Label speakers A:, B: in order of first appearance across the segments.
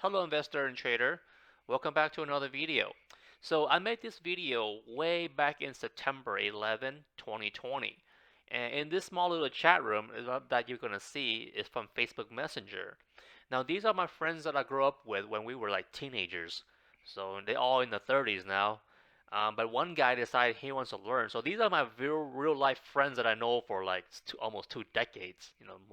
A: Hello investor and trader, welcome back to another video. So I made this video way back in September 11, 2020. And in this small little chat room that you're going to see is from Facebook Messenger. Now these are my friends that I grew up with when we were like teenagers. So they're all in the 30s now. But one guy decided he wants to learn. So these are my real life friends that I know for like almost 2 decades,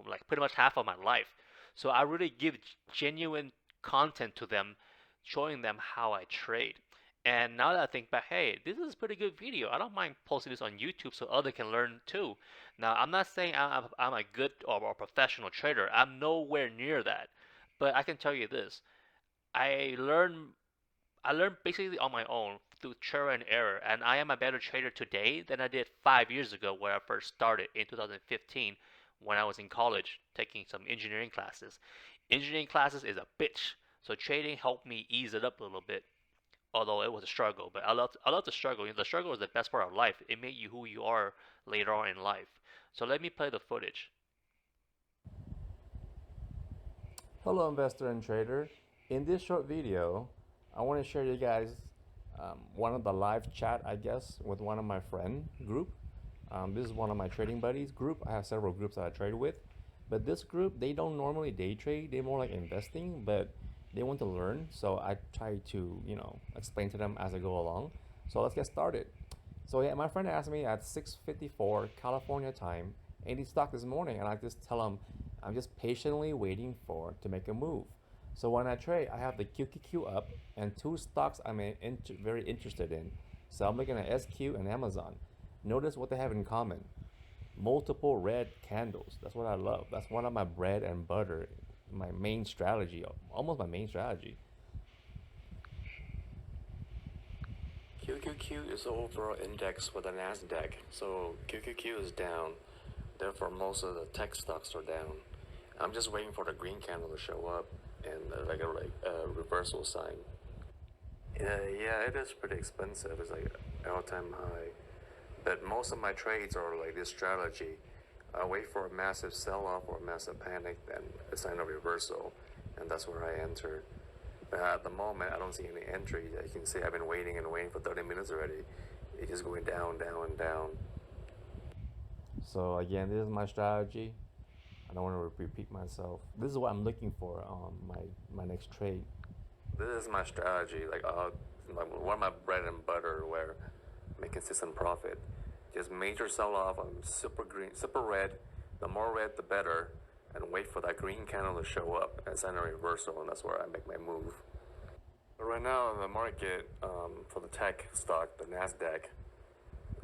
A: like pretty much half of my life. So I really give genuine content to them, showing them how I trade. And now that I think back, hey, this is a pretty good video. I don't mind posting this on YouTube so others can learn too. Now, I'm not saying I'm a good or a professional trader. I'm nowhere near that. But I can tell you this: I learned I learned basically on my own through trial and error, and I am a better trader today than I did 5 years ago, where I first started in 2015 when I was in college taking some engineering classes. Engineering classes is a bitch, so trading helped me ease it up a little bit. Although it was a struggle, but I love the struggle. The struggle is the best part of life. It made you who you are later on in life. So let me play the footage.
B: Hello investor and trader. In this short video, I want to share you guys one of the live chat, I guess, with one of my friend group. This is one of my trading buddies group. I have several groups that I trade with, but this group, they don't normally day trade. They're more like investing, but they want to learn. So I try to, explain to them as I go along. So let's get started. So yeah, my friend asked me at 6:54 California time, any stock this morning, and I just tell him I'm just patiently waiting for to make a move. So when I trade, I have the QQQ up and two stocks I'm very interested in. So I'm looking at SQ and Amazon. Notice what they have in common: multiple red candles. That's what I love. That's one of my bread and butter, my main strategy, almost my main strategy.
C: QQQ is the overall index for the Nasdaq, so QQQ is down. Therefore, most of the tech stocks are down. I'm just waiting for the green candle to show up and like a reversal sign. Yeah, it is pretty expensive. It's like all-time high. But most of my trades are like this strategy. I wait for a massive sell-off or a massive panic, then a sign of reversal, and that's where I enter. But at the moment, I don't see any entry. You can see I've been waiting and waiting for 30 minutes already. It's just going down, down, and down.
B: So again, this is my strategy. I don't want to repeat myself. This is what I'm looking for on my next trade.
C: This is my strategy. Like one of my bread and butter where I make consistent profit. Just major sell-off on super green, super red. The more red, the better. And wait for that green candle to show up and sign a reversal, and that's where I make my move. But right now, the market for the tech stock, the Nasdaq,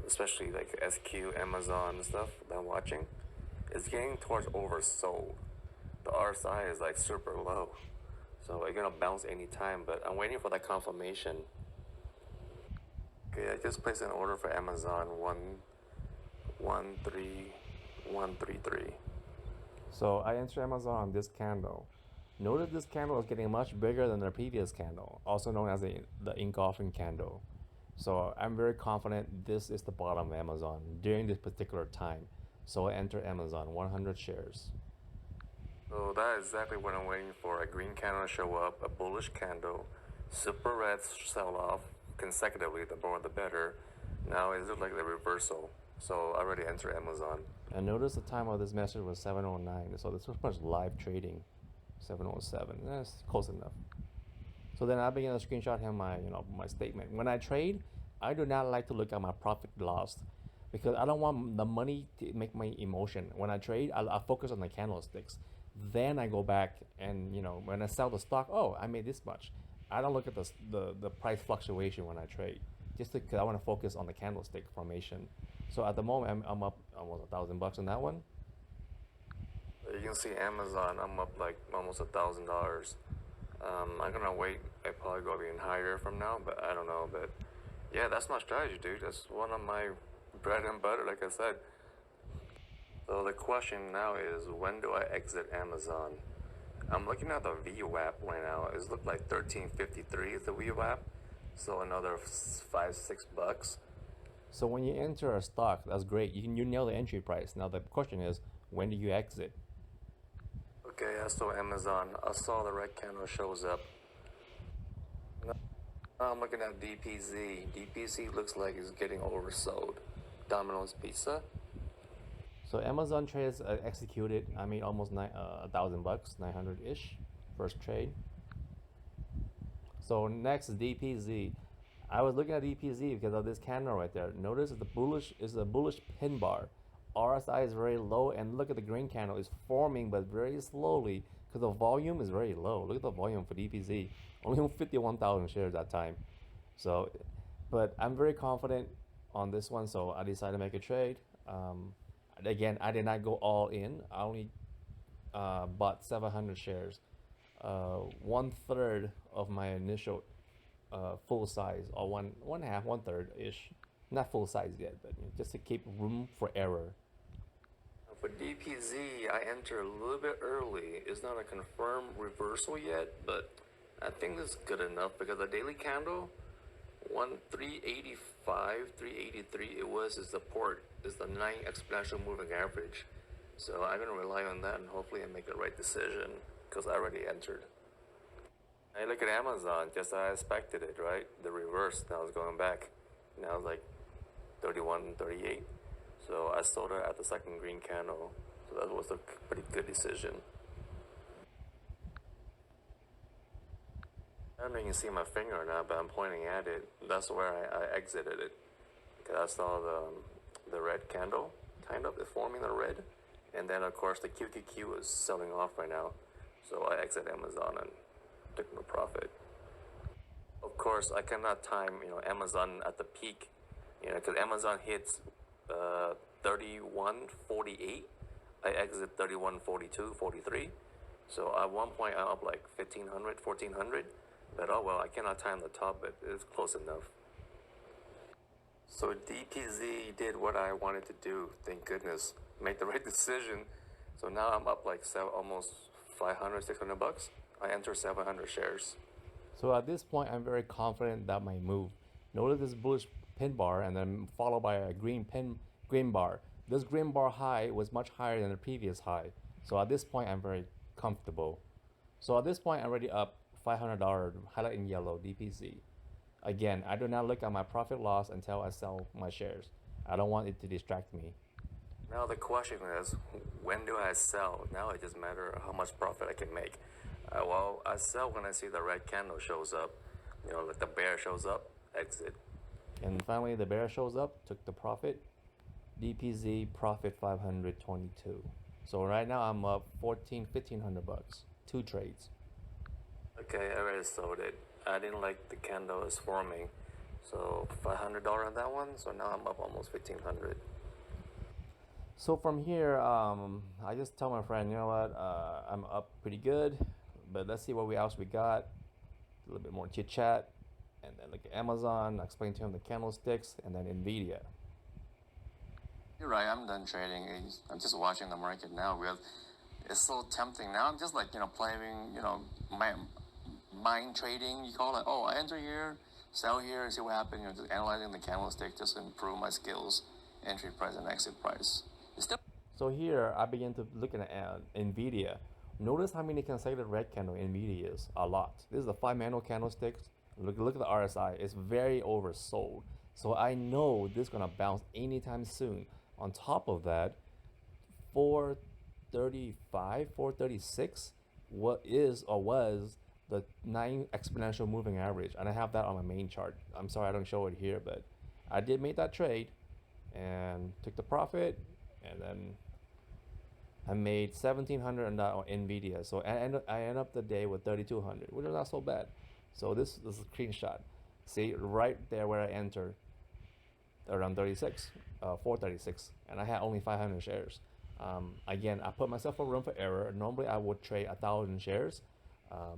C: especially like SQ, Amazon, and stuff that I'm watching, is getting towards oversold. The RSI is like super low, so it's gonna bounce anytime. But I'm waiting for that confirmation. Okay, I just placed an order for Amazon 13133.
B: So I enter Amazon on this candle. Notice this candle is getting much bigger than the previous candle, also known as the engulfing candle. So I'm very confident this is the bottom of Amazon during this particular time. So I enter Amazon 100 shares.
C: So that is exactly what I'm waiting for. A green candle to show up, a bullish candle, super red sell off consecutively, the more the better. Now it looks like the reversal. So I already entered Amazon.
B: And notice the time of this message was 7:09. So this was much live trading. 7:07. That's close enough. So then I began to screenshot him my statement. When I trade, I do not like to look at my profit loss because I don't want the money to make my emotion. When I trade, I focus on the candlesticks. Then I go back and when I sell the stock, oh, I made this much. I don't look at the price fluctuation when I trade, just because I want to focus on the candlestick formation. So at the moment, I'm up almost $1,000 on that one.
C: You can see Amazon, I'm up like almost $1,000. I'm gonna wait. I probably go even higher from now, but I don't know. But yeah, that's my strategy, dude. That's one of my bread and butter, like I said. So the question now is, when do I exit Amazon? I'm looking at the VWAP right now. It's looked like 1353 is the VWAP, so another $5-6.
B: So when you enter a stock, that's great. You nail the entry price. Now the question is, when do you exit?
C: Okay, I saw Amazon. I saw the red candle shows up. Now I'm looking at DPZ. DPZ looks like it's getting oversold. Domino's Pizza.
B: So Amazon trades executed. I made almost $1,000, 900-ish, first trade. So next is DPZ. I was looking at DPZ because of this candle right there. Notice it's a bullish pin bar. RSI is very low, and look at the green candle is forming, but very slowly because the volume is very low. Look at the volume for DPZ, only 51,000 shares that time. So, but I'm very confident on this one, so I decided to make a trade. Again, I did not go all in. I only bought 700 shares, 1/3 of my initial full size, or one half, 1/3 ish. Not full size yet, but just to keep room for error.
C: For DPZ, I entered a little bit early. It's not a confirmed reversal yet, but I think it's good enough because the daily candle, 385, 383, it was is support, is the 9 exponential moving average. So I'm gonna rely on that and hopefully I make the right decision because I already entered. I look at Amazon, just as I expected it, right? The reverse. Now it's going back. Now it's like 31, 38. So I sold her at the second green candle. So that was a pretty good decision. I don't know if you can see my finger or not, but I'm pointing at it. That's where I exited it. Because I saw the red candle, kind of, it's forming the red. And then, of course, the QQQ is selling off right now. So I exit Amazon and took no profit. Of course, I cannot time, Amazon at the peak, because Amazon hits 31.48. I exit 31.42, 43. So at one point, I'm up like 1,500, 1,400. But oh well, I cannot time the top, but it's close enough. So DPZ did what I wanted to do. Thank goodness, make the right decision. So now I'm up like almost 500, 600 bucks. I enter 700 shares.
B: So at this point, I'm very confident that my move. Notice this bullish pin bar, and then followed by a green bar. This green bar high was much higher than the previous high. So at this point, I'm very comfortable. So at this point, I'm already up $500, highlight in yellow, DPZ. Again, I do not look at my profit loss until I sell my shares. I don't want it to distract me.
C: Now the question is, when do I sell? Now it just matters how much profit I can make. Well, I sell when I see the red candle shows up. Like the bear shows up, exit.
B: And finally, the bear shows up, took the profit. DPZ profit 522. So right now I'm up 1,500 bucks. 2 trades.
C: Okay, I already sold it. I didn't like the candle is forming. So $500 on that one. So now I'm up almost 1,500.
B: So from here, I just tell my friend, you know what, I'm up pretty good, but let's see what else we got. A little bit more chit chat, and then look at Amazon. I explain to him the candlesticks, and then Nvidia.
C: You're right. I'm done trading. I'm just watching the market now because it's so tempting. Now I'm just like playing my mind trading. You call it. Oh, I enter here, sell here, see what happens. Just analyzing the candlestick just to improve my skills, entry price and exit price.
B: So here I begin to look at Nvidia. Notice how many consecutive red candle Nvidia is. A lot. This is the 5 manual candlesticks. Look at the RSI. It's very oversold. So I know this is gonna bounce anytime soon. On top of that, 435, 436, what is or was the 9 exponential moving average, and I have that on my main chart. I'm sorry I don't show it here, but I did make that trade and took the profit, and then I made 1,700 on that on Nvidia. So I end up the day with 3,200, which is not so bad. So this is a screenshot. See right there where I entered, around 436, and I had only 500 shares. Again, I put myself for room for error. Normally I would trade 1,000 shares,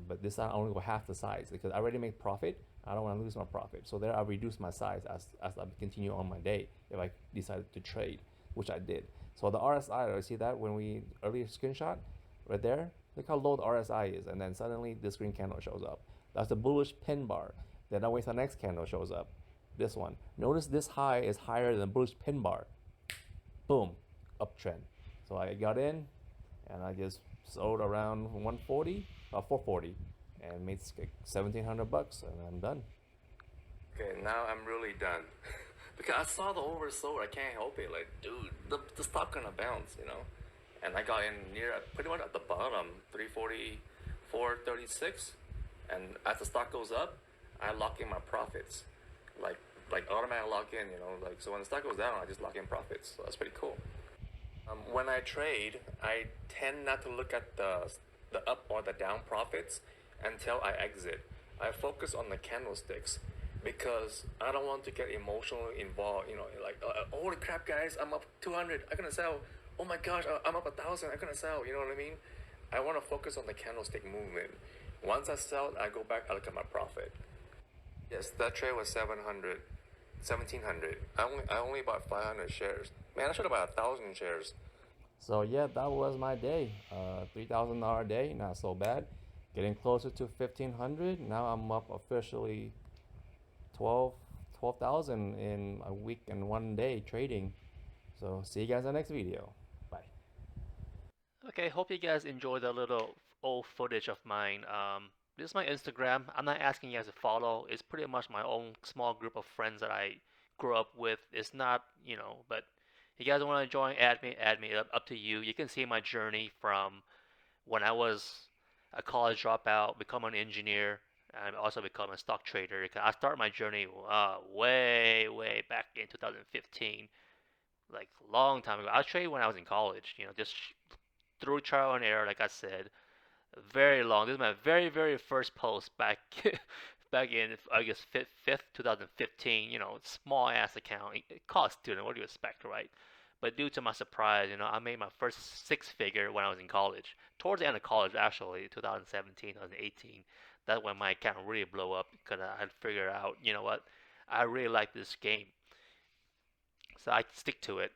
B: but this time I only go half the size because I already make profit. I don't want to lose my profit. So there I reduce my size as I continue on my day if I decided to trade, which I did. So the RSI, you see that when we earlier screenshot right there? Look how low the RSI is, and then suddenly this green candle shows up. That's the bullish pin bar. Then I wait till the next candle shows up. This one. Notice this high is higher than the bullish pin bar. Boom, uptrend. So I got in, and I just sold around 140, 440, and made 1,700 bucks, and I'm done.
C: Okay, now I'm really done. Because I saw the oversold, I can't help it. Like, dude, the stock gonna bounce, you know? And I got in near, pretty much at the bottom, 340, 436. And as the stock goes up, I lock in my profits. Like, like automatic lock in, you know? Like, so when the stock goes down, I just lock in profits. So that's pretty cool. When I trade, I tend not to look at the up or the down profits until I exit. I focus on the candlesticks because I don't want to get emotionally involved. You know, like, holy crap, guys, I'm up 200. I'm gonna sell. Oh my gosh, I'm up 1,000. I'm gonna sell. You know what I mean? I want to focus on the candlestick movement. Once I sell, I go back. I look at my profit. Yes, that trade was 700, 1,700. I only bought 500 shares. Man, I should have bought 1,000 shares.
B: So yeah, that was my day. $3,000 day, not so bad. Getting closer to 1,500. Now I'm up officially 12,000 in a week and one day trading. So see you guys in the next video. Bye.
A: Okay, hope you guys enjoyed the little old footage of mine. This is my Instagram. I'm not asking you guys to follow. It's pretty much my own small group of friends that I grew up with. It's not, but you guys want to join, add me up to you. You can see my journey from when I was a college dropout, become an engineer, and also become a stock trader. I started my journey way back in 2015, like long time ago. I traded when I was in college, just through trial and error, like I said. Very long. This is my very first post back back in I guess fifth 2015. Small ass account. College student. What do you expect, right? But due to my surprise, I made my first six figure when I was in college. Towards the end of college, actually, 2017, 2018. That's when my account really blew up because I had figured out, you know what, I really like this game, so I stick to it.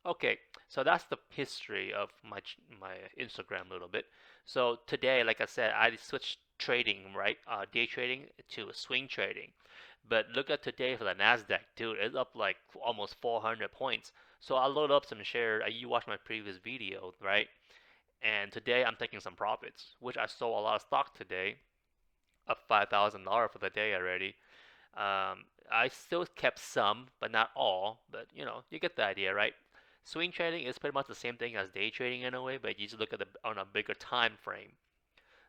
A: Okay, so that's the history of my Instagram a little bit. So today, like I said, I switched trading, right? Day trading to swing trading. But look at today for the Nasdaq, dude. It's up like almost 400 points. So I load up some shares. You watched my previous video, right? And today I'm taking some profits, which I sold a lot of stock today, up $5,000 for the day already. I still kept some, but not all. But you get the idea, right? Swing trading is pretty much the same thing as day trading in a way, but you just look at on a bigger time frame.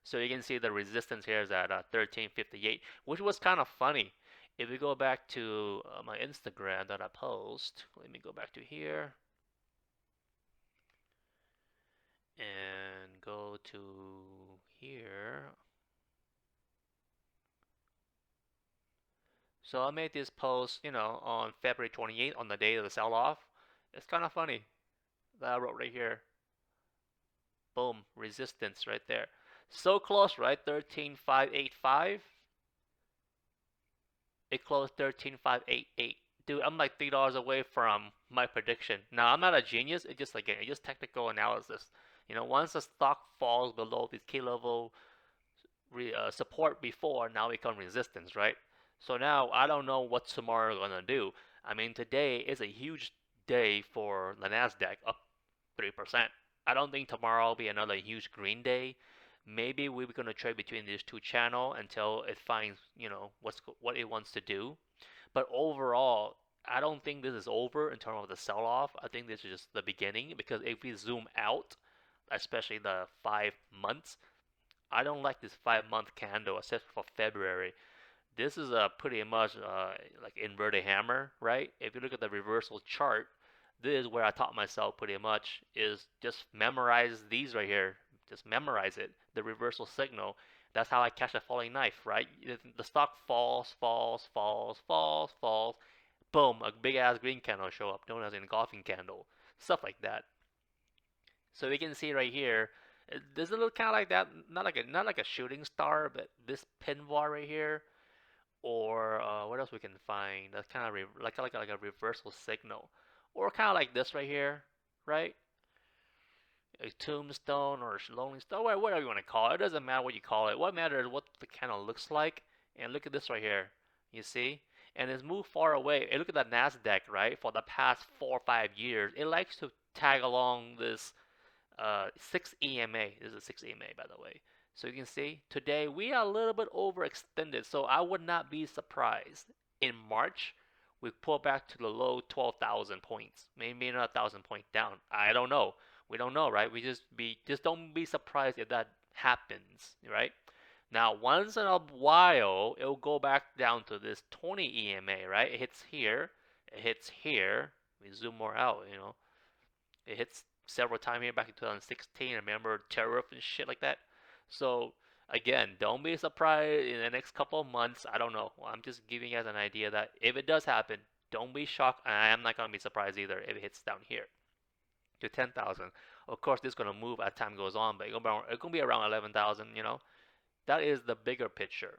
A: So you can see the resistance here is at 1358, which was kind of funny. If we go back to my Instagram that I post, let me go back to here and go to here. So I made this post, on February 28th, on the day of the sell-off. It's kind of funny that I wrote right here. Boom, resistance right there. So close, right? 13,585. It closed 13,588. Dude, I'm like $3 away from my prediction. Now, I'm not a genius. It's just, again, it's just technical analysis. Once the stock falls below this key level support before, now become resistance, right? So now I don't know what tomorrow is gonna do. I mean, today is a huge day for the Nasdaq, up 3%. I don't think tomorrow will be another huge green day. Maybe we're gonna trade between these two channels until it finds, what it wants to do. But overall, I don't think this is over in terms of the sell-off. I think this is just the beginning, because if we zoom out, especially the 5 months, I don't like this 5 month candle except for February. This is a pretty much like inverted hammer, right? If you look at the reversal chart, this is where I taught myself pretty much is just memorize these right here. Just memorize it. The reversal signal. That's how I catch a falling knife, right? The stock falls, falls. Boom, a big ass green candle show up, known as an engulfing candle. Stuff like that. So we can see right here, there's a little kind of like that, not like a shooting star, but this pin bar right here, or what else we can find? That's kind of like a reversal signal, or kind of like this right here, right? A tombstone or a lonely stone, whatever you want to call it. It doesn't matter what you call it. What matters is what the candle looks like. And look at this right here. You see? And it's moved far away. And look at that Nasdaq, right? For the past 4 or 5 years, it likes to tag along this 6 EMA. This is a 6 EMA, by the way. So you can see today we are a little bit overextended. So I would not be surprised in March we pull back to the low 12,000 points, maybe not 1,000 point down. I don't know. We don't know, right? We just don't be surprised if that happens, right? Now, once in a while, it'll go back down to this 20 EMA, right? It hits here, it hits here. We zoom more out, it hits several times here back in 2016. Remember tariff and shit like that. So again, don't be surprised in the next couple of months. I don't know. I'm just giving you guys an idea that if it does happen, don't be shocked. And I am not gonna be surprised either if it hits down here to 10,000. Of course, this is gonna move as time goes on, but it's gonna be around 11,000. That is the bigger picture.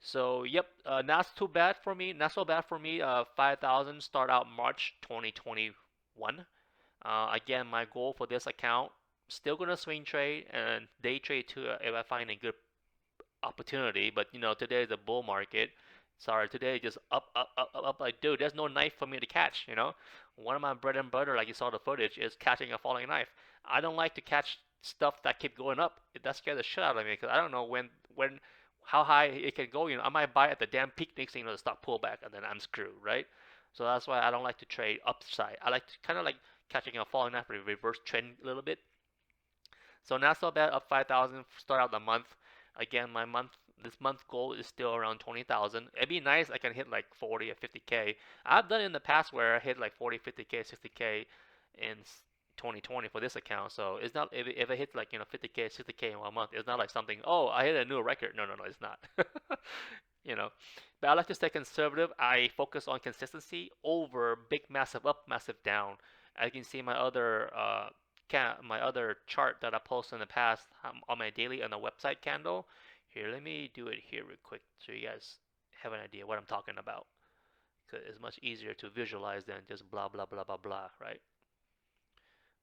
A: So yep, not too bad for me. Not so bad for me. 5,000 start out March 2021. Again, my goal for this account still gonna swing trade and day trade too if I find a good opportunity. But today is a bull market. Sorry, today just up, up, up, up, up. Like, dude, there's no knife for me to catch. One of my bread and butter, like you saw the footage, is catching a falling knife. I don't like to catch stuff that keep going up. That scares the shit out of me because I don't know how high it can go. I might buy at the damn peak next thing, the stock pullback, and then I'm screwed, right? So that's why I don't like to trade upside. I like to kind of like catching a falling knife, reverse trend a little bit. So not so bad, up 5,000, start out the month. Again, this month goal is still around 20,000. It'd be nice I can hit like 40 or 50K. I've done it in the past where I hit like 40, 50K, 60K in 2020 for this account. So it's not, if I hit like 50K, 60K in 1 month, it's not like something, oh, I hit a new record. No, no, no, it's not. you know. But I like to stay conservative. I focus on consistency over big, massive up, massive down. As you can see, my other chart that I posted in the past on my daily on the website candle. Here, let me do it here real quick so you guys have an idea what I'm talking about. Because it's much easier to visualize than just blah blah blah blah blah, right?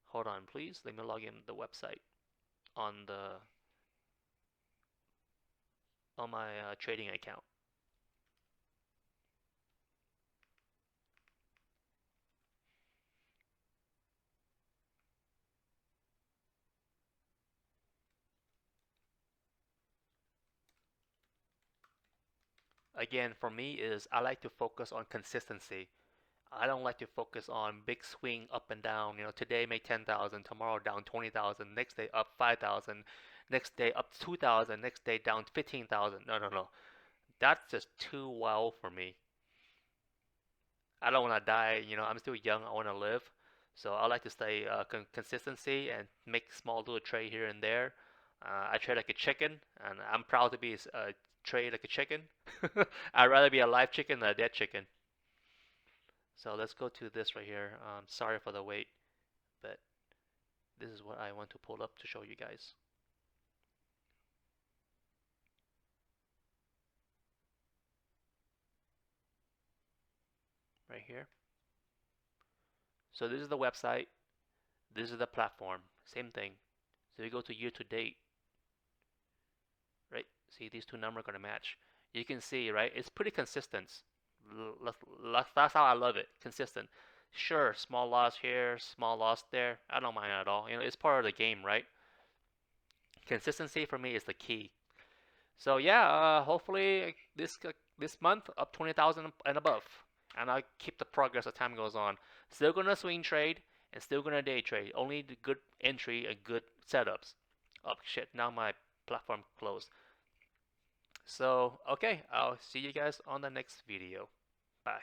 A: Hold on, please. Let me log in the website on my trading account. Again, for me is I like to focus on consistency. I don't like to focus on big swing up and down. Today make 10,000, tomorrow down 20,000, next day up 5,000, next day up 2,000, next day down 15,000. No, no, no. That's just too wild for me. I don't want to die. I'm still young. I want to live. So I like to stay consistency and make small little trade here and there. I trade like a chicken, and I'm proud to be trade like a chicken. I'd rather be a live chicken than a dead chicken. So let's go to this right here. Sorry for the wait, but this is what I want to pull up to show you guys. Right here. So this is the website. This is the platform. Same thing. So we go to year to date. Right? See, these two numbers are going to match. You can see, right? It's pretty consistent. That's how I love it. Consistent. Sure, small loss here, small loss there. I don't mind at all. It's part of the game, right? Consistency for me is the key. So yeah, hopefully this month up 20,000 and above, and I'll keep the progress as time goes on. Still gonna swing trade and still gonna day trade. Only the good entry and good setups. Oh shit! Now my platform closed. So okay, I'll see you guys on the next video. Bye.